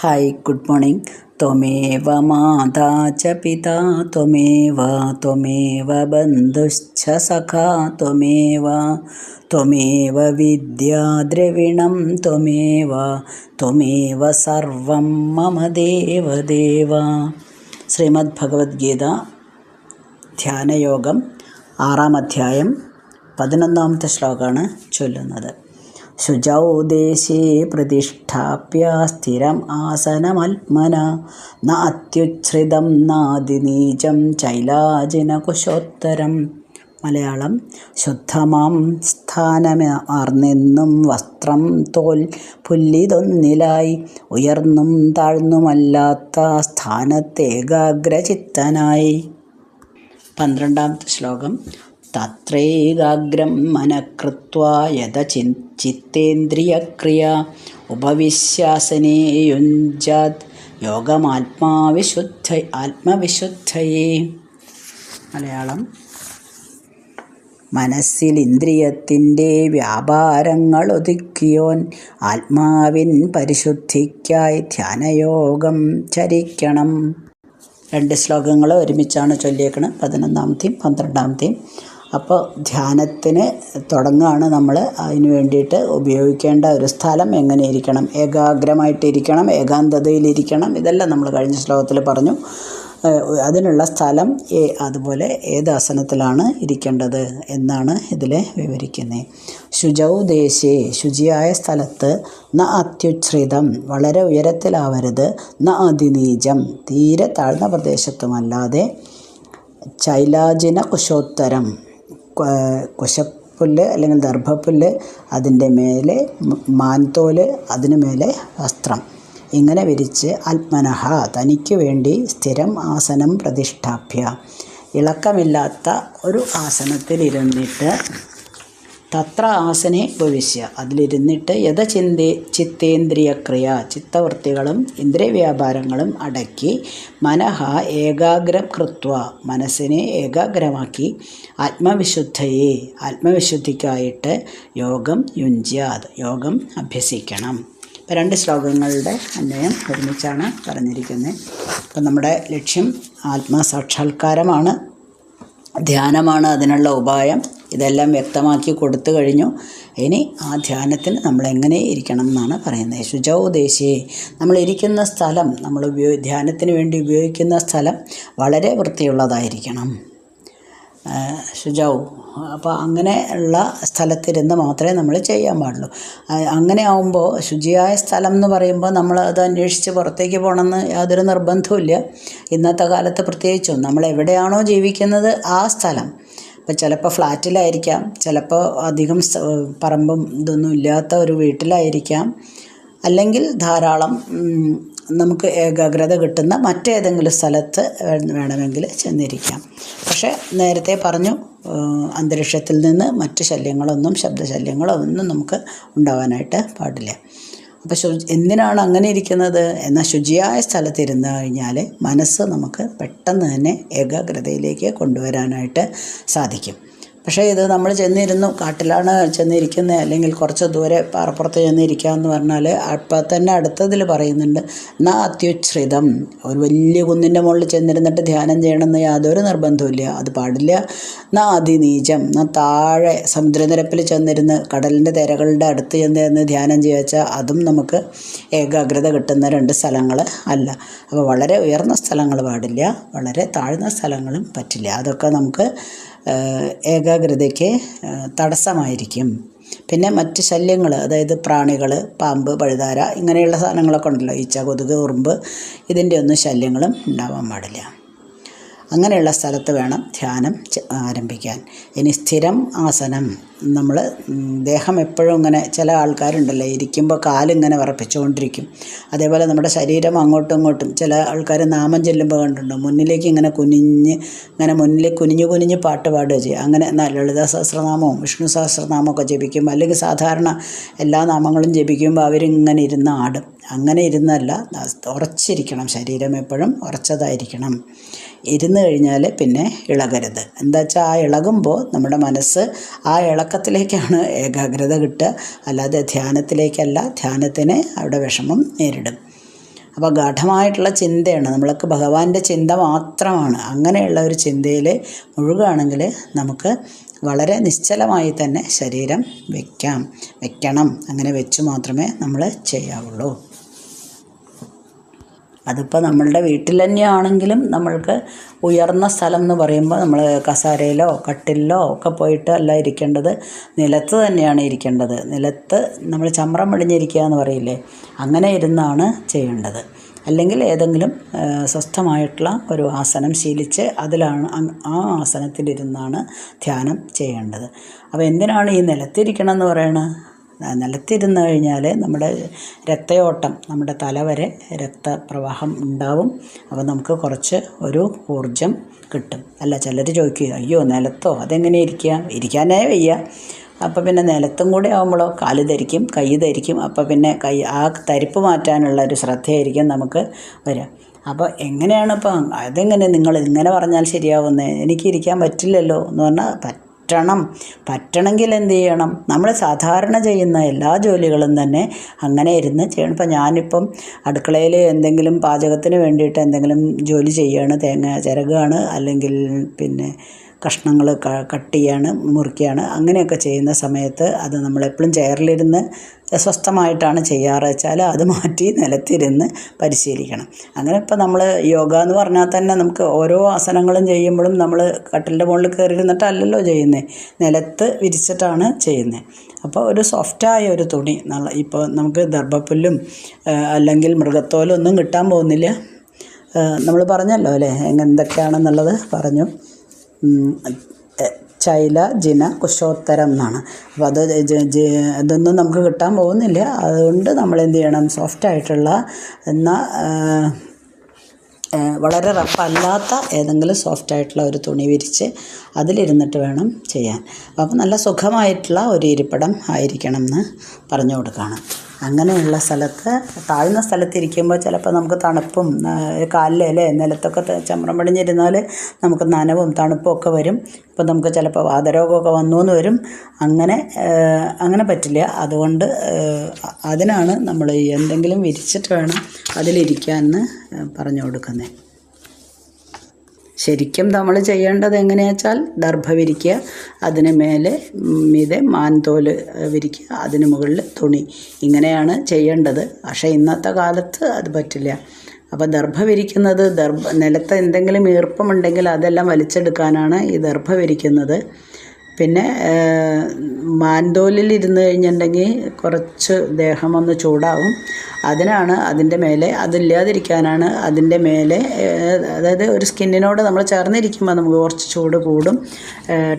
Hi, good morning. ത്വമേവ മാതാ ച പിതാ ത്വമേവ ബന്ധുശ്ച സഖാ ത്വമേവ വിദ്യാ ദ്രവിണം ത്വമേവ സർവം മമ ദേവദേവ. ശ്രീമദ് ഭഗവത്ഗീത ധ്യാനയോഗം 6-ാം അധ്യായം 11-ാമത്തെ ശ്ലോകമാണ് ചൊല്ലുന്നത്. ശുചൗ ദേശേ പ്രതിഷ്ഠാപ്യ സ്ഥിരം ആസനമൽമന ന അത്യുച്ഛ്രിതം നാദിനീചം ചൈലാജിനകുശോത്തരം. മലയാളം: ശുദ്ധമാം സ്ഥാനമാർന്നെന്നും വസ്ത്രം തോൽ പുല്ലിതൊന്നിലായി ഉയർന്നും താഴ്ന്നുമല്ലാത്ത സ്ഥാനത്തേകാഗ്രചിത്തനായി. 12-ാമത്തെ ശ്ലോകം. തത്രൈകാഗ്രം മനഃകൃത്വാ യത ചിത്തേന്ദ്രിയക്രിയ ഉപവിശ്യാസനേ യുഞ്ജാത് ആത്മവിശുദ്ധയേ. മലയാളം: മനസ്സിൽ ഇന്ദ്രിയത്തിൻ്റെ വ്യാപാരങ്ങൾ ഒതുക്കിയോൻ ആത്മാവിൻ പരിശുദ്ധിക്കായി ധ്യാനയോഗം ചരിക്കണം. 2 ശ്ലോകങ്ങൾ ഒരുമിച്ചാണ് ചൊല്ലിയേക്കുന്നത്, 11-ാമത്തെയും 12-ാമത്തെയും. അപ്പോൾ ധ്യാനത്തിന് തുടങ്ങുകയാണ് നമ്മൾ. അതിന് വേണ്ടിയിട്ട് ഉപയോഗിക്കേണ്ട ഒരു സ്ഥലം എങ്ങനെ ഇരിക്കണം? ഏകാഗ്രമായിട്ടിരിക്കണം, ഏകാന്തതയിലിരിക്കണം. ഇതെല്ലാം നമ്മൾ കഴിഞ്ഞ ശ്ലോകത്തിൽ പറഞ്ഞു. അതിനുള്ള സ്ഥലം അതുപോലെ ഏത് ആസനത്തിലാണ് ഇരിക്കേണ്ടത് എന്നാണ് ഇതിൽ വിവരിക്കുന്നത്. ശുചൗ ദേശേ, ശുചിയായ സ്ഥലത്ത്, ന അത്യുച്ഛ്രിതം, വളരെ ഉയരത്തിലാവരുത്, ന അതിനീചം, തീരെ താഴ്ന്ന പ്രദേശത്തുമല്ലാതെ, ചൈലാജിന കുശോത്തരം, കുശപ്പുല്ല് അല്ലെങ്കിൽ ദർഭപ്പുല്ല്, അതിൻ്റെ മേലെ മാൻതോല്, അതിനു മേലെ വസ്ത്രം, ഇങ്ങനെ വിരിച്ച്, ആത്മനഃ, തനിക്ക് വേണ്ടി, സ്ഥിരം ആസനം പ്രതിഷ്ഠാപ്യ, ഇളക്കമില്ലാത്ത ഒരു ആസനത്തിലിരുന്നിട്ട്, തത്ര ആസനെ ഉപവിശ്യ, അതിലിരുന്നിട്ട്, യഥ ചിത്തേന്ദ്രിയക്രിയ, ചിത്തവൃത്തികളും ഇന്ദ്രിയവ്യാപാരങ്ങളും അടക്കി, മനഃ ഏകാഗ്രം കൃത്വ, മനസ്സിനെ ഏകാഗ്രമാക്കി, ആത്മവിശുദ്ധയെ, ആത്മവിശുദ്ധിക്കായിട്ട്, യോഗം യുഞ്ജ്യാത്, യോഗം അഭ്യസിക്കണം. 2 ശ്ലോകങ്ങളുടെ അന്വയം ഒരുമിച്ചാണ് പറഞ്ഞിരിക്കുന്നത്. അപ്പം നമ്മുടെ ലക്ഷ്യം ആത്മസാക്ഷാത്കാരമാണ്, ധ്യാനമാണ് അതിനുള്ള ഉപായം. ഇതെല്ലാം വ്യക്തമാക്കി കൊടുത്തു കഴിഞ്ഞു. ഇനി ആ ധ്യാനത്തിന് നമ്മൾ എങ്ങനെ ഇരിക്കണം എന്നാണ് പറയുന്നത്. ശുചൗ ദേശേ, നമ്മളിരിക്കുന്ന സ്ഥലം, നമ്മൾ ധ്യാനത്തിന് വേണ്ടി ഉപയോഗിക്കുന്ന സ്ഥലം വളരെ വൃത്തിയുള്ളതായിരിക്കണം. ശുചൗ, അപ്പോൾ അങ്ങനെ ഉള്ള സ്ഥലത്തിരുന്ന് മാത്രമേ നമ്മൾ ചെയ്യാൻ പാടുള്ളൂ. അങ്ങനെ ആവുമ്പോൾ, ശുചിയായ സ്ഥലം എന്ന് പറയുമ്പോൾ നമ്മൾ അത് അന്വേഷിച്ച് പുറത്തേക്ക് പോകണമെന്ന് യാതൊരു നിർബന്ധവുമില്ല. ഇന്നത്തെ കാലത്ത് പ്രത്യേകിച്ചും നമ്മൾ എവിടെയാണോ ജീവിക്കുന്നത് ആ സ്ഥലം, ഇപ്പോൾ ചിലപ്പോൾ ഫ്ലാറ്റിലായിരിക്കാം, ചിലപ്പോൾ അധികം പറമ്പും ഇതൊന്നും ഇല്ലാത്ത ഒരു വീട്ടിലായിരിക്കാം, അല്ലെങ്കിൽ ധാരാളം നമുക്ക് ഏകാഗ്രത കിട്ടുന്ന മറ്റേതെങ്കിലും സ്ഥലത്ത് വേണമെങ്കിൽ ചെന്നിരിക്കാം. പക്ഷേ നേരത്തെ പറഞ്ഞു, അന്തരീക്ഷത്തിൽ നിന്ന് മറ്റ് ശല്യങ്ങളൊന്നും, ശബ്ദശല്യങ്ങളോ ഒന്നും നമുക്ക് ഉണ്ടാവാനായിട്ട് പാടില്ല. അപ്പോൾ എന്തിനാണ് അങ്ങനെ ഇരിക്കുന്നത്? എന്നാൽ ശുചിയായ സ്ഥലത്തിരുന്ന് കഴിഞ്ഞാൽ മനസ്സ് നമുക്ക് പെട്ടെന്ന് തന്നെ ഏകാഗ്രതയിലേക്ക് കൊണ്ടുവരാനായിട്ട് സാധിക്കും. പക്ഷേ ഇത് നമ്മൾ ചെന്നിരുന്നു, കാട്ടിലാണ് ചെന്നിരിക്കുന്നത്, അല്ലെങ്കിൽ കുറച്ച് ദൂരെ പാറപ്പുറത്ത് ചെന്നിരിക്കാമെന്ന് പറഞ്ഞാൽ അപ്പം തന്നെ അടുത്തതിൽ പറയുന്നുണ്ട്, ന അത്യുച്ഛ്രിതം, ഒരു വലിയ കുന്നിൻ്റെ മുകളിൽ ചെന്നിരുന്നിട്ട് ധ്യാനം ചെയ്യണമെന്ന് യാതൊരു നിർബന്ധമില്ല, അത് പാടില്ല. ന അതിനീചം, താഴെ സമുദ്രനിരപ്പിൽ ചെന്നിരുന്ന് കടലിൻ്റെ തിരകളുടെ അടുത്ത് ചെന്നിരുന്ന് ധ്യാനം ചെയ്യാച്ചാൽ അതും നമുക്ക് ഏകാഗ്രത കിട്ടുന്ന 2 സ്ഥലങ്ങൾ അല്ല. അപ്പോൾ വളരെ ഉയർന്ന സ്ഥലങ്ങൾ പാടില്ല, വളരെ താഴ്ന്ന സ്ഥലങ്ങളും പറ്റില്ല. അതൊക്കെ നമുക്ക് ഏകാഗ്രതയ്ക്ക് തടസ്സമായിരിക്കും. പിന്നെ മറ്റ് ശല്യങ്ങൾ, അതായത് പ്രാണികൾ, പാമ്പ്, പഴുതാര, ഇങ്ങനെയുള്ള സാധനങ്ങളൊക്കെ ഉണ്ടല്ലോ, ഈച്ച, കൊതുക്, ഉറുമ്പ്, ഇതിൻ്റെ ഒന്നും ശല്യങ്ങളും ഉണ്ടാവാൻ പാടില്ല. അങ്ങനെയുള്ള സ്ഥലത്ത് വേണം ധ്യാനം ആരംഭിക്കാൻ. ഇനി സ്ഥിരം ആസനം, നമ്മൾ ദേഹം എപ്പോഴും ഇങ്ങനെ, ചില ആൾക്കാരുണ്ടല്ലോ ഇരിക്കുമ്പോൾ കാലിങ്ങനെ വിറപ്പിച്ചുകൊണ്ടിരിക്കും. അതേപോലെ നമ്മുടെ ശരീരം അങ്ങോട്ടും ഇങ്ങോട്ടും, ചില ആൾക്കാർ നാമം ചെല്ലുമ്പോൾ കണ്ടിട്ടുണ്ടോ, മുന്നിലേക്ക് ഇങ്ങനെ കുനിഞ്ഞ് പാട്ട് പാടുക ചെയ്യുക. അങ്ങനെ ലളിതാ സഹസ്രനാമവും വിഷ്ണു സഹസ്രനാമമൊക്കെ ജപിക്കുമ്പോൾ, അല്ലെങ്കിൽ സാധാരണ എല്ലാ നാമങ്ങളും ജപിക്കുമ്പോൾ അവരിങ്ങനെ ഇരുന്ന് ആടും. അങ്ങനെ ഇരുന്നല്ല, ഉറച്ചിരിക്കണം, ശരീരം എപ്പോഴും ഉറച്ചതായിരിക്കണം. ഇരുന്ന് കഴിഞ്ഞാൽ പിന്നെ ഇളകരുത്. എന്താ വെച്ചാൽ ആ ഇളകുമ്പോൾ നമ്മുടെ മനസ്സ് ആ ഇളക്കത്തിലേക്കാണ് ഏകാഗ്രത കിട്ടുക, അല്ലാതെ ധ്യാനത്തിലേക്കല്ല. ധ്യാനത്തിന് അവിടെ വിഷമം നേരിടും. അപ്പോൾ ഗാഠമായിട്ടുള്ള ചിന്തയാണ്, നമ്മൾക്ക് ഭഗവാന്റെ ചിന്ത മാത്രമാണ്. അങ്ങനെയുള്ള ഒരു ചിന്തയിൽ മുഴുകുകയാണെങ്കിൽ നമുക്ക് വളരെ നിശ്ചലമായി തന്നെ ശരീരം വെക്കണം. അങ്ങനെ വെച്ച് മാത്രമേ നമ്മൾ ചെയ്യാവുള്ളൂ. അതിപ്പോൾ നമ്മളുടെ വീട്ടിൽ തന്നെയാണെങ്കിലും നമ്മൾക്ക് ഉയർന്ന സ്ഥലം എന്ന് പറയുമ്പോൾ നമ്മൾ കസാരയിലോ കട്ടിലിലോ ഒക്കെ പോയിട്ട് അല്ല ഇരിക്കേണ്ടത്, നിലത്ത് തന്നെയാണ് ഇരിക്കേണ്ടത്. നിലത്ത് നമ്മൾ ചമ്രം വെടിഞ്ഞിരിക്കുക എന്ന് പറയില്ലേ, അങ്ങനെ ഇരുന്നാണ് ചെയ്യേണ്ടത്. അല്ലെങ്കിൽ ഏതെങ്കിലും സ്വസ്ഥമായിട്ടുള്ള ഒരു ആസനം ശീലിച്ച് അതിലാണ് ആ ആസനത്തിലിരുന്നാണ് ധ്യാനം ചെയ്യേണ്ടത്. അപ്പോൾ എന്തിനാണ് ഈ നിലത്തിരിക്കണം എന്ന് പറയണത്? നിലത്തിരുന്ന് കഴിഞ്ഞാൽ നമ്മുടെ രക്തയോട്ടം, നമ്മുടെ തല വരെ രക്തപ്രവാഹം ഉണ്ടാവും. അപ്പോൾ നമുക്ക് കുറച്ച് ഒരു ഊർജം കിട്ടും. അല്ല, ചിലർ ചോദിക്കുക, അയ്യോ നിലത്തോ, അതെങ്ങനെ ഇരിക്കാനേ വയ്യ. അപ്പോൾ പിന്നെ നിലത്തും കൂടി ആകുമ്പോഴോ കാല് ധരിക്കും, കൈ ധരിക്കും. അപ്പോൾ പിന്നെ ആ തരിപ്പ് മാറ്റാനുള്ള ഒരു ശ്രദ്ധയായിരിക്കും നമുക്ക് വരിക. അപ്പോൾ എങ്ങനെയാണ് ഇപ്പം അതെങ്ങനെ നിങ്ങൾ ഇങ്ങനെ പറഞ്ഞാൽ ശരിയാവുന്നത്? എനിക്ക് ഇരിക്കാൻ പറ്റില്ലല്ലോ എന്ന് പറഞ്ഞാൽ പറ്റണമെങ്കിൽ എന്ത് ചെയ്യണം? നമ്മൾ സാധാരണ ചെയ്യുന്ന എല്ലാ ജോലികളും തന്നെ അങ്ങനെ ഇരുന്ന് ചെയ്യണം. ഇപ്പം ഞാനിപ്പം അടുക്കളയിൽ എന്തെങ്കിലും പാചകത്തിന് വേണ്ടിയിട്ട് എന്തെങ്കിലും ജോലി ചെയ്യുകയാണ്, തേങ്ങ ചിരകുകയാണ്, അല്ലെങ്കിൽ പിന്നെ കഷ്ണങ്ങൾ കട്ട് ചെയ്യാണ്, മുറിക്കുകയാണ്, അങ്ങനെയൊക്കെ ചെയ്യുന്ന സമയത്ത് അത് നമ്മളെപ്പോഴും ചെയറിലിരുന്ന് സ്വസ്ഥമായിട്ടാണ് ചെയ്യാറ് വെച്ചാൽ അത് മാറ്റി നിലത്തിരുന്ന് പരിശീലിക്കണം. അങ്ങനെ ഇപ്പോൾ നമ്മൾ യോഗ എന്ന് പറഞ്ഞാൽ തന്നെ നമുക്ക് ഓരോ ആസനങ്ങളും ചെയ്യുമ്പോഴും നമ്മൾ കട്ടിലിൻ്റെ മുകളിൽ കയറിയിരുന്നിട്ടല്ലല്ലോ ചെയ്യുന്നത്, നിലത്ത് വിരിച്ചിട്ടാണ് ചെയ്യുന്നത്. അപ്പോൾ ഒരു സോഫ്റ്റായ ഒരു തുണി, ഇപ്പോൾ നമുക്ക് ദർഭപ്പുല്ലും അല്ലെങ്കിൽ മൃഗത്തോലും ഒന്നും കിട്ടാൻ പോകുന്നില്ല. നമ്മൾ പറഞ്ഞല്ലോ അല്ലേ എന്തൊക്കെയാണെന്നുള്ളത് പറഞ്ഞു. ചൈല ജിന കുശോത്തരം എന്നാണ്. അപ്പോൾ ഇതൊന്നും നമുക്ക് കിട്ടാൻ പോകുന്നില്ല. അതുകൊണ്ട് നമ്മൾ എന്ത് ചെയ്യണം? സോഫ്റ്റായിട്ടുള്ള എന്നാൽ വളരെ റഫല്ലാത്ത ഏതെങ്കിലും സോഫ്റ്റായിട്ടുള്ള ഒരു തുണി വിരിച്ച് അതിലിരുന്നിട്ട് വേണം ചെയ്യാൻ. അപ്പോൾ നല്ല സുഖമായിട്ടുള്ള ഒരു ഇരിപ്പിടം ആയിരിക്കണം എന്ന് പറഞ്ഞു കൊടുക്കുകയാണ്. അങ്ങനെയുള്ള സ്ഥലത്ത്, താഴ്ന്ന സ്ഥലത്തിരിക്കുമ്പോൾ ചിലപ്പോൾ നമുക്ക് തണുപ്പും കാലിലല്ലേ നിലത്തൊക്കെ ചമ്രം പടിഞ്ഞിരുന്നാൽ നമുക്ക് നനവും തണുപ്പും ഒക്കെ വരും. അപ്പോൾ നമുക്ക് ചിലപ്പോൾ വാതരോഗമൊക്കെ വന്നു എന്ന് വരും. അങ്ങനെ പറ്റില്ല. അതുകൊണ്ട് അതിനാണ് നമ്മൾ എന്തെങ്കിലും വിരിച്ചിട്ട് വേണം അതിലിരിക്കാമെന്ന് പറഞ്ഞു കൊടുക്കുന്നത്. ശരിക്കും നമ്മൾ ചെയ്യേണ്ടത് എങ്ങനെയാ വെച്ചാൽ ദർഭ വിരിക്കുക, അതിന് മീതെ മാൻതോല് വിരിക്കുക, അതിന് മുകളിൽ തുണി, ഇങ്ങനെയാണ് ചെയ്യേണ്ടത്. പക്ഷേ ഇന്നത്തെ കാലത്ത് അത് പറ്റില്ല. അപ്പോൾ ദർഭ വിരിക്കുന്നത്, നിലത്ത് എന്തെങ്കിലും ഈർപ്പമുണ്ടെങ്കിൽ അതെല്ലാം വലിച്ചെടുക്കാനാണ് ഈ ദർഭ വിരിക്കുന്നത്. പിന്നെ മാൻതോലിൽ ഇരുന്ന് കഴിഞ്ഞിട്ടുണ്ടെങ്കിൽ കുറച്ച് ദേഹം ഒന്ന് ചൂടാവും. അതിൻ്റെ മേലെ അതില്ലാതിരിക്കാനാണ് അതിൻ്റെ മേലെ, അതായത് ഒരു സ്കിന്നിനോട് നമ്മൾ ചേർന്നിരിക്കുമ്പോൾ നമുക്ക് കുറച്ച് ചൂട് കൂടും,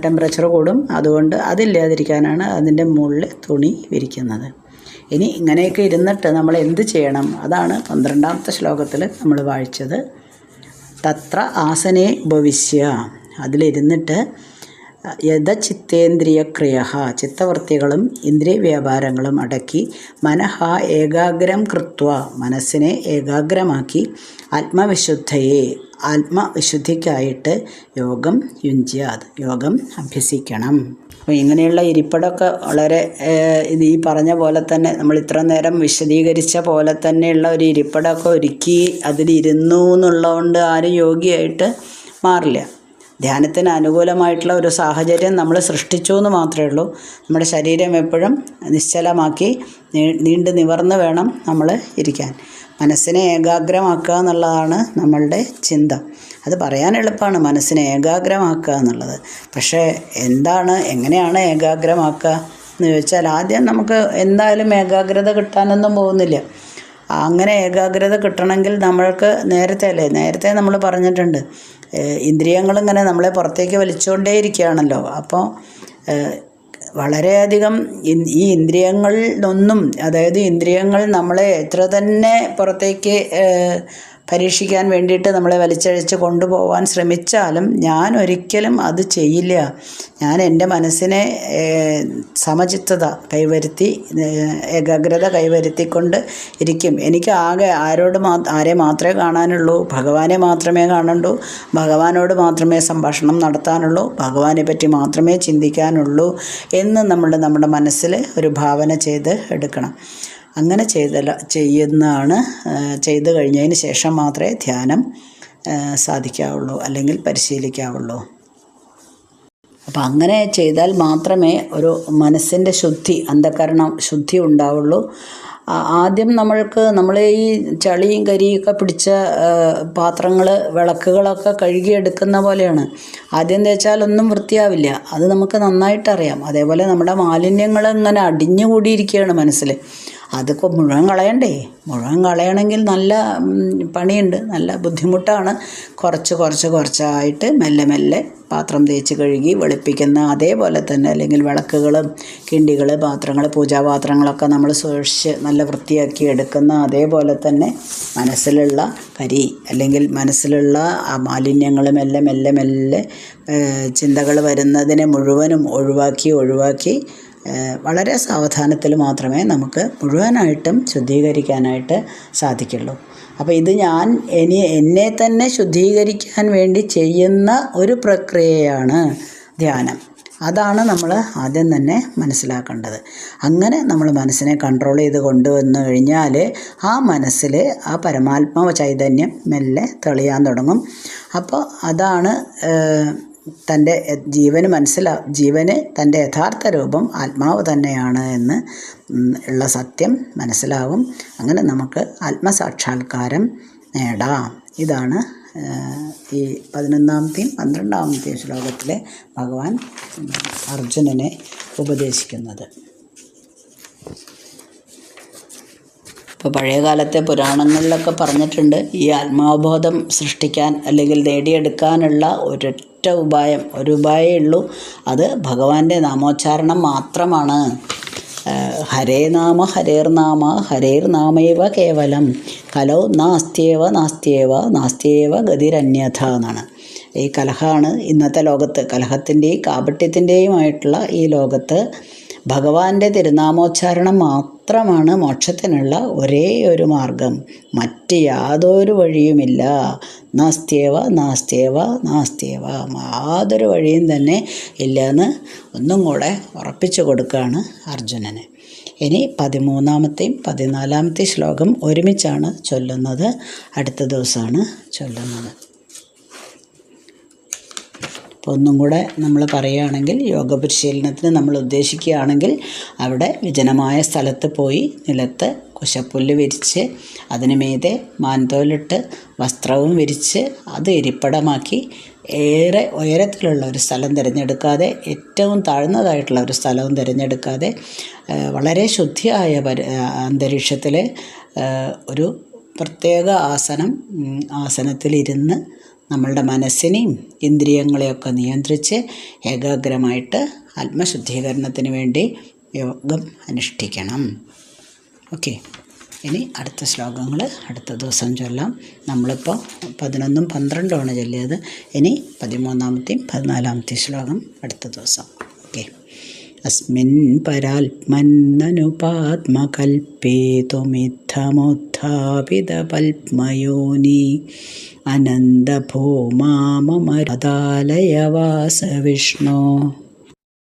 ടെമ്പറേച്ചർ കൂടും. അതുകൊണ്ട് അതില്ലാതിരിക്കാനാണ് അതിൻ്റെ മുകളിൽ തുണി വിരിക്കുന്നത്. ഇനി ഇങ്ങനെയൊക്കെ ഇരുന്നിട്ട് നമ്മൾ എന്ത് ചെയ്യണം? അതാണ് 12ാമത്തെ ശ്ലോകത്തിൽ നമ്മൾ വായിച്ചത്. തത്ര ആസനേ ഉപവിശ്യ, അതിലിരുന്നിട്ട് യഥചിത്തേന്ദ്രിയക്രിയ, ചിത്തവൃത്തികളും ഇന്ദ്രിയ വ്യാപാരങ്ങളും അടക്കി, മനഃ ഏകാഗ്രം കൃത്വ, മനസ്സിനെ ഏകാഗ്രമാക്കി, ആത്മവിശുദ്ധിക്കായിട്ട് യോഗം യുഞ്ജ്യാത്, യോഗം അഭ്യസിക്കണം. അപ്പോൾ ഇങ്ങനെയുള്ള ഇരിപ്പിടമൊക്കെ വളരെ ഈ പറഞ്ഞ പോലെ തന്നെ നമ്മൾ ഇത്ര നേരം വിശദീകരിച്ച പോലെ തന്നെയുള്ള ഒരു ഇരിപ്പിടമൊക്കെ ഒരുക്കി അതിലിരുന്നു എന്നുള്ളതുകൊണ്ട് ആരും യോഗിയായിട്ട് മാറില്ല. ധ്യാനത്തിന് അനുകൂലമായിട്ടുള്ള ഒരു സാഹചര്യം നമ്മൾ സൃഷ്ടിച്ചു എന്ന് മാത്രമേ ഉള്ളൂ. നമ്മുടെ ശരീരം എപ്പോഴും നിശ്ചലമാക്കി നീണ്ടു നിവർന്ന് വേണം നമ്മൾ ഇരിക്കാൻ. മനസ്സിനെ ഏകാഗ്രമാക്കുക എന്നുള്ളതാണ് നമ്മളുടെ ചിന്ത. അത് പറയാൻ എളുപ്പമാണ്, മനസ്സിനെ ഏകാഗ്രമാക്കുക എന്നുള്ളത്. പക്ഷേ എങ്ങനെയാണ് ഏകാഗ്രമാക്കുക എന്ന് ചോദിച്ചാൽ, ആദ്യം നമുക്ക് എന്തായാലും ഏകാഗ്രത കിട്ടാനൊന്നും പോകുന്നില്ല. അങ്ങനെ ഏകാഗ്രത കിട്ടണമെങ്കിൽ നമ്മൾക്ക് നേരത്തെ നമ്മൾ പറഞ്ഞിട്ടുണ്ട്, ഇന്ദ്രിയങ്ങളിങ്ങനെ നമ്മളെ പുറത്തേക്ക് വലിച്ചുകൊണ്ടേയിരിക്കുകയാണല്ലോ. അപ്പോൾ വളരെയധികം ഈ ഇന്ദ്രിയങ്ങളിലൊന്നും, അതായത് ഇന്ദ്രിയങ്ങൾ നമ്മളെ എത്ര തന്നെ പുറത്തേക്ക് പരീക്ഷിക്കാൻ വേണ്ടിയിട്ട് നമ്മളെ വലിച്ചഴിച്ച് കൊണ്ടുപോകാൻ ശ്രമിച്ചാലും ഞാൻ ഒരിക്കലും അത് ചെയ്യില്ല. ഞാൻ എൻ്റെ മനസ്സിനെ സമചിത്തത കൈവരുത്തി, ഏകാഗ്രത കൈവരുത്തിക്കൊണ്ട് ഇരിക്കും. എനിക്ക് ആകെ ആരെ മാത്രമേ കാണാനുള്ളൂ? ഭഗവാനെ മാത്രമേ കാണണ്ടൂ, ഭഗവാനോട് മാത്രമേ സംഭാഷണം നടത്താനുള്ളൂ, ഭഗവാനെ പറ്റി മാത്രമേ ചിന്തിക്കാനുള്ളൂ എന്ന് നമ്മുടെ മനസ്സിൽ ഒരു ഭാവന ചെയ്ത് എടുക്കണം. അങ്ങനെ ചെയ്യുന്നതാണ്. ചെയ്തു കഴിഞ്ഞതിന് ശേഷം മാത്രമേ ധ്യാനം സാധിക്കാവുള്ളൂ അല്ലെങ്കിൽ പരിശീലിക്കാവുള്ളൂ. അപ്പം അങ്ങനെ ചെയ്താൽ മാത്രമേ ഒരു മനസ്സിൻ്റെ ശുദ്ധി, അന്ധകരണം ശുദ്ധി ഉണ്ടാവുള്ളൂ. ആദ്യം നമ്മൾ ഈ ചളിയും കരിയൊക്കെ പിടിച്ച പാത്രങ്ങൾ, വിളക്കുകളൊക്കെ കഴുകിയെടുക്കുന്ന പോലെയാണ്. ആദ്യം തേച്ചാൽ ഒന്നും വൃത്തിയാവില്ല, അത് നമുക്ക് നന്നായിട്ടറിയാം. അതേപോലെ നമ്മുടെ മാലിന്യങ്ങൾ ഇങ്ങനെ അടിഞ്ഞുകൂടിയിരിക്കുകയാണ് മനസ്സിൽ. അതൊക്കെ മുഴുവൻ കളയണ്ടേ? മുഴുവൻ കളയണമെങ്കിൽ നല്ല പണിയുണ്ട്, നല്ല ബുദ്ധിമുട്ടാണ്. കുറച്ചായിട്ട് മെല്ലെ മെല്ലെ പാത്രം തേച്ച് കഴുകി വെളുപ്പിക്കുന്ന അതേപോലെ തന്നെ, അല്ലെങ്കിൽ വിളക്കുകളും കിണ്ടികൾ, പാത്രങ്ങൾ, പൂജാപാത്രങ്ങളൊക്കെ നമ്മൾ സൂക്ഷിച്ച് നല്ല വൃത്തിയാക്കി എടുക്കുന്ന അതേപോലെ തന്നെ മനസ്സിലുള്ള കരി അല്ലെങ്കിൽ മനസ്സിലുള്ള ആ മാലിന്യങ്ങൾ മെല്ലെ മെല്ലെ മെല്ലെ ചിന്തകൾ വരുന്നതിനെ മുഴുവനും ഒഴിവാക്കി വളരെ സാവധാനത്തിൽ മാത്രമേ നമുക്ക് മുഴുവനായിട്ടും ശുദ്ധീകരിക്കാനായിട്ട് സാധിക്കുള്ളൂ. അപ്പോൾ ഇത് ഞാൻ എന്നെ തന്നെ ശുദ്ധീകരിക്കാൻ വേണ്ടി ചെയ്യുന്ന ഒരു പ്രക്രിയയാണ് ധ്യാനം. അതാണ് നമ്മൾ ആദ്യം തന്നെ മനസ്സിലാക്കേണ്ടത്. അങ്ങനെ നമ്മൾ മനസ്സിനെ കൺട്രോൾ ചെയ്ത് കൊണ്ടുവന്നു കഴിഞ്ഞാൽ ആ മനസ്സിൽ ആ പരമാത്മാവ് ചൈതന്യം മെല്ലെ തെളിയാൻ തുടങ്ങും. അപ്പോൾ അതാണ് തൻ്റെ ജീവന് തൻ്റെ യഥാർത്ഥ രൂപം ആത്മാവ് തന്നെയാണ് എന്ന് ഉള്ള സത്യം മനസ്സിലാവും. അങ്ങനെ നമുക്ക് ആത്മസാക്ഷാത്കാരം നേടാം. ഇതാണ് ഈ 11-ാമത്തെയും 12-ാമത്തെയും ശ്ലോകത്തിലെ ഭഗവാൻ അർജുനനെ ഉപദേശിക്കുന്നത്. ഇപ്പോൾ പഴയകാലത്തെ പുരാണങ്ങളിലൊക്കെ പറഞ്ഞിട്ടുണ്ട്, ഈ ആത്മാവബോധം സൃഷ്ടിക്കാൻ അല്ലെങ്കിൽ നേടിയെടുക്കാനുള്ള ഒരു ഉപായമേ ഉള്ളൂ. അത് ഭഗവാന്റെ നാമോച്ചാരണം മാത്രമാണ്. ഹരേ നാമ ഹരേർനാമ ഹരേർനാമൈവ കേവലം കലൗ നാസ്ത്യേവ ഗതിരന്യഥ എന്നാണ്. ഈ കലഹമാണ് ഇന്നത്തെ ലോകത്ത്, കലഹത്തിൻ്റെയും കാപട്യത്തിൻ്റെയുമായിട്ടുള്ള ഈ ലോകത്ത് ഭഗവാന്റെ തിരുനാമോച്ചാരണം മാത്രമാണ് മോക്ഷത്തിനുള്ള ഒരേ ഒരു മാർഗം. മറ്റ് യാതൊരു വഴിയുമില്ല. നാസ്ത്യേവ യാതൊരു വഴിയും തന്നെ ഇല്ലയെന്ന് ഒന്നും കൂടെ ഉറപ്പിച്ചു കൊടുക്കുകയാണ് അർജുനന്. ഇനി 13-ാമത്തെയും 14-ാമത്തെയും ശ്ലോകം ഒരുമിച്ചാണ് ചൊല്ലുന്നത്. അടുത്ത ദിവസമാണ് ചൊല്ലുന്നത്. അപ്പോൾ ഒന്നും കൂടെ നമ്മൾ പറയുകയാണെങ്കിൽ, യോഗ പരിശീലനത്തിന് നമ്മൾ ഉദ്ദേശിക്കുകയാണെങ്കിൽ അവിടെ വിജനമായ സ്ഥലത്ത് പോയി നിലത്ത് കുശപ്പുല്ല് വിരിച്ച് അതിന് മീതെ മാൻതോലിട്ട് വസ്ത്രവും വിരിച്ച് അത് ഇരിപ്പിടമാക്കി ഏറെ ഉയരത്തിലുള്ള ഒരു സ്ഥലം തിരഞ്ഞെടുക്കാതെ, ഏറ്റവും താഴ്ന്നതായിട്ടുള്ള ഒരു സ്ഥലവും തിരഞ്ഞെടുക്കാതെ, വളരെ ശുദ്ധിയായ അന്തരീക്ഷത്തിൽ ഒരു പ്രത്യേക ആസനത്തിലിരുന്ന് നമ്മളുടെ മനസ്സിനെയും ഇന്ദ്രിയങ്ങളെയൊക്കെ നിയന്ത്രിച്ച് ഏകാഗ്രമായിട്ട് ആത്മശുദ്ധീകരണത്തിന് വേണ്ടി യോഗം അനുഷ്ഠിക്കണം. ഓക്കെ, ഇനി അടുത്ത ശ്ലോകങ്ങൾ അടുത്ത ദിവസം ചൊല്ലാം. നമ്മളിപ്പോൾ 11ഉം 12ഉമാണ് ചൊല്ലിയത്. ഇനി 13-ാമത്തെയും 14-ാമത്തെയും ശ്ലോകം അടുത്ത ദിവസം. ഓക്കെ. അസ്മിൻ പരാത്മന്നനുപാത്മകൽപ്പേതുമിത്തമുത്ഥാപിതപൽപ്മയോനി അനന്തഭൂമാമമരുതാലയവാസ വിഷ്ണോ.